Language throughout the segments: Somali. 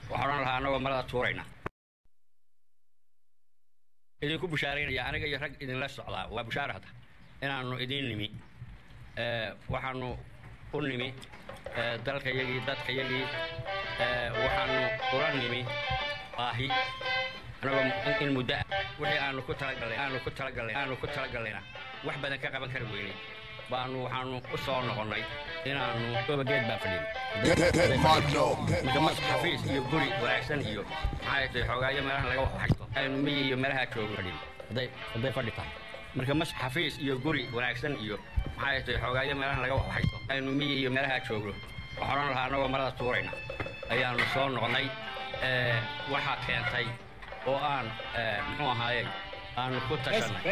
waxaan lahaa anagoo marada tuurayna idinku bushaareynaya aniga iyo rag idin la socdaa waa bushaarada inaanu idin nimi waxaanu u nimi dalkayagii dadkayagii waxaanu ula nimi baahi anagoo in muddo wixii aanu ku talagalayna wax badan ka qaban kari weynay baanu waxaanu u soo noqonnay inaanu geed baa fadhin mas xafiis iyo guri wanaagsan iyo maxay tahay xoogaayo meelaha laga waxaysto aynu miyi iyo meelaha joogo fadhin hadday fadhi tahay marka mas xafiis iyo guri wanaagsan iyo maxay tahay xoogaayo meelaha laga waxaysto aynu miyi iyo meelaha joogo waxaan lahaa anagoo marada tuurayna ayaanu soo noqonnay waxaa keentay oo aan muxuu ahaayey aanu ku tashanay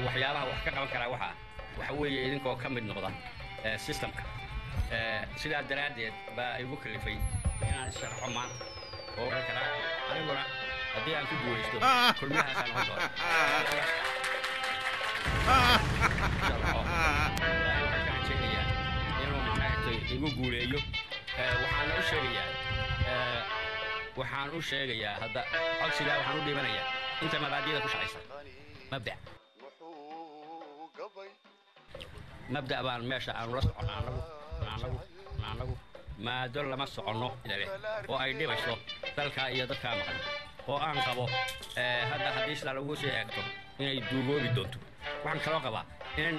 waxyaabaha wax ka qaban karaa waxa weeye idinkoo ka mid noqda systemka sidaa daraaddeed baa igu kalifay inaan sharxo maanta oo karaa aniguna haddii aan ku guulaysto kulmiyahaasaan noqon doona waxaan sheegayaa inuu maxaatay igu guuleeyo waxaan u sheegayaa hadda codsigaa waxaan u dhiibanayaa inta mabaadiyada ku shaqaysa mabda baan meesha aanu la soconno anagu maado lama soconno ilale oo ay dhibayso dalkaa iyo dadkaa maqan oo aan qabo hadda haddii sidaa lagu sii eegto inay duugoobi doonto waxaan kaloo qabaa in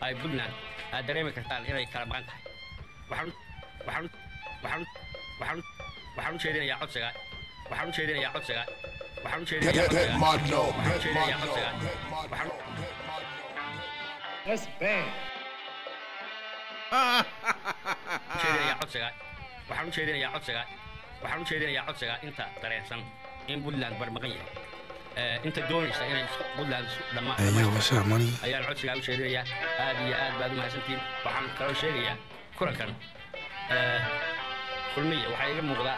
ay Puntland aad dareemi kartaan inay kala maqan tahay waxaan u jeedinayaa codsiga waxaan u jeedinayaa codsiga inta dareensan in Puntland barmaqan yahay inta doonaysa inay Puntland dhammaan ayaan codsigaa u jeedinayaa aad iyo aad baad u mahadsantiin waxaan kaloo sheegayaa kulankan kulmiye waxaa iga muuqda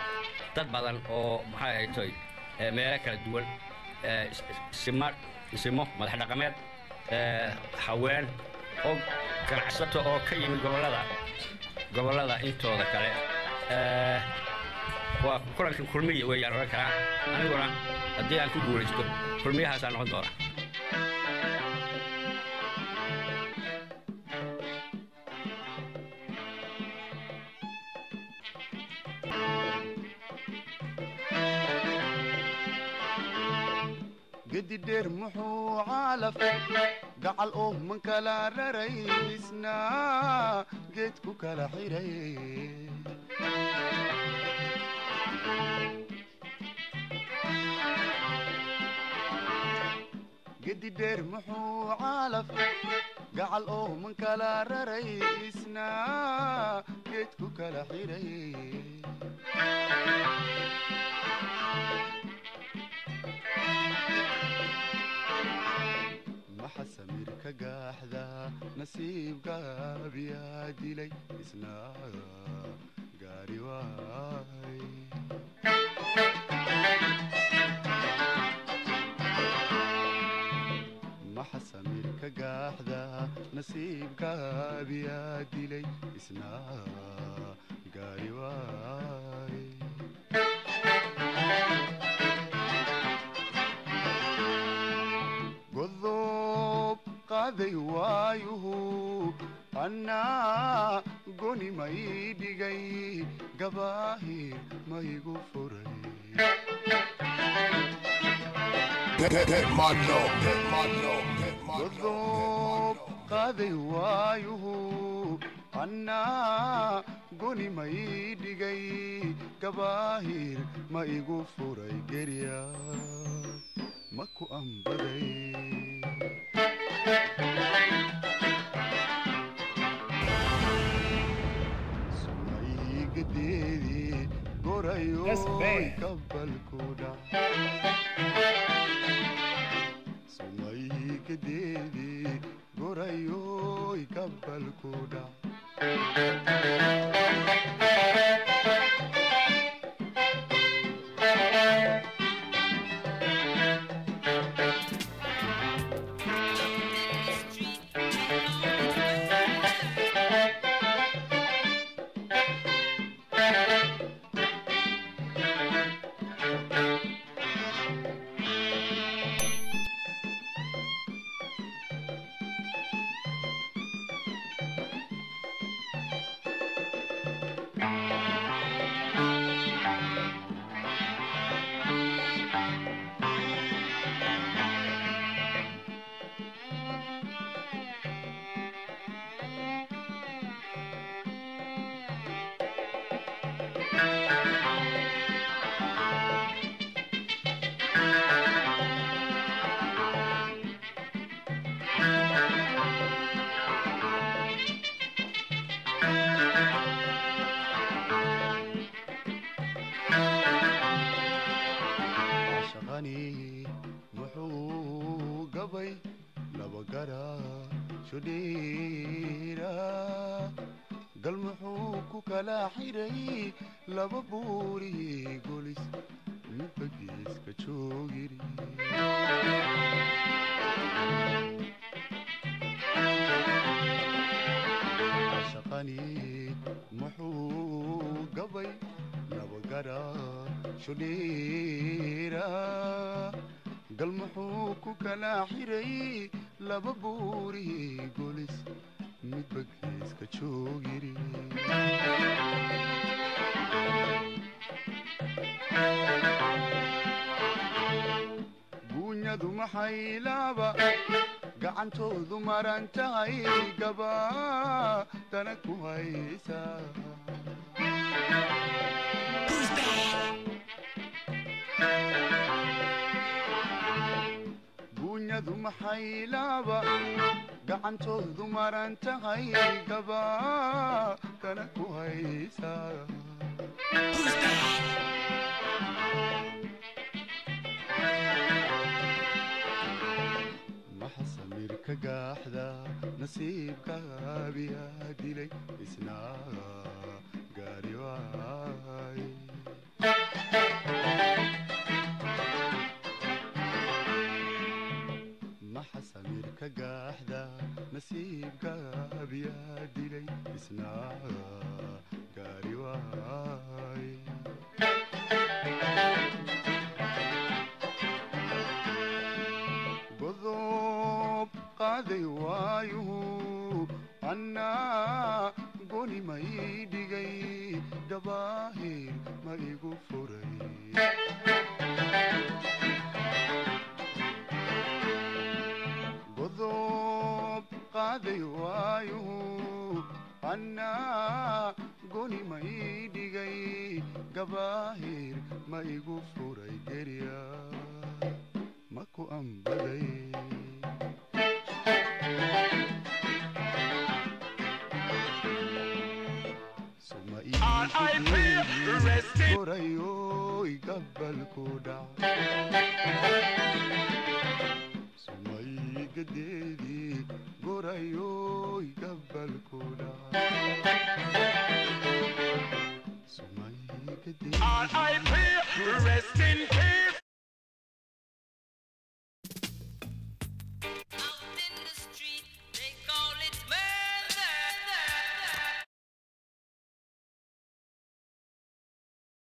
dad badan oo maxay ahaytoy meelo kala duwan isimo madax dhaqameed haween oo ganacsato oo ka yimid gobollada intooda kale waa kulankan kulmiye weeyaan oran karaa aniguna haddii aan ku guulaysto kulmiyahaasaan noqon doona قد دير محو عالف قعل من كلا ريسنا قد كلا حيري قد دير محو عالف قعل من كلا ريسنا قد كلا حيري حسمير كقاحذا نسيب قابيا ديلي اسنا قاري واي ما حسمير كقاحذا نسيب قابيا ديلي اسنا قاري واي قذوب قاذي وايوه أنا قوني ما يدقي قباهي ما يقفري قذوب قاذي وايوه أنا قوني ما يدقي قباهي ما يقفري قريا ماكو أنبدي سمعي قديدي قريو يكبل كودا سمعي قديدي قريو يكبل كودا عشقني محو قبي لبقرا شديرا قل محوك كلا حيري لببوري قوليس نبقيس كتشوغيري عشقني محو قبي لبقرا شديرا قل محوك كلا حيري لببوري قوليس نبقيس كتشوغيري buunyadu maxay laaba gacantoodu maran tahay gaba dana ku haysa buunyadu maxay laaba gacantoodu maran tahay gaba dana ku haysa كقاحدة نصيبك بيا دلي اسنا قاري واي ما حسمير كقاحدة نصيبك بيا دلي اسنا قاري واي قاضي وايو أنا قولي ما يدقي دباهير ما يقفري قضوب قاضي وايو أنا قولي ما يدقي دباهير ما يقفري قريا ماكو أنبدي قريو يقبل كودا سمي قديدي قريو يقبل كودا سمي قديدي rest in peace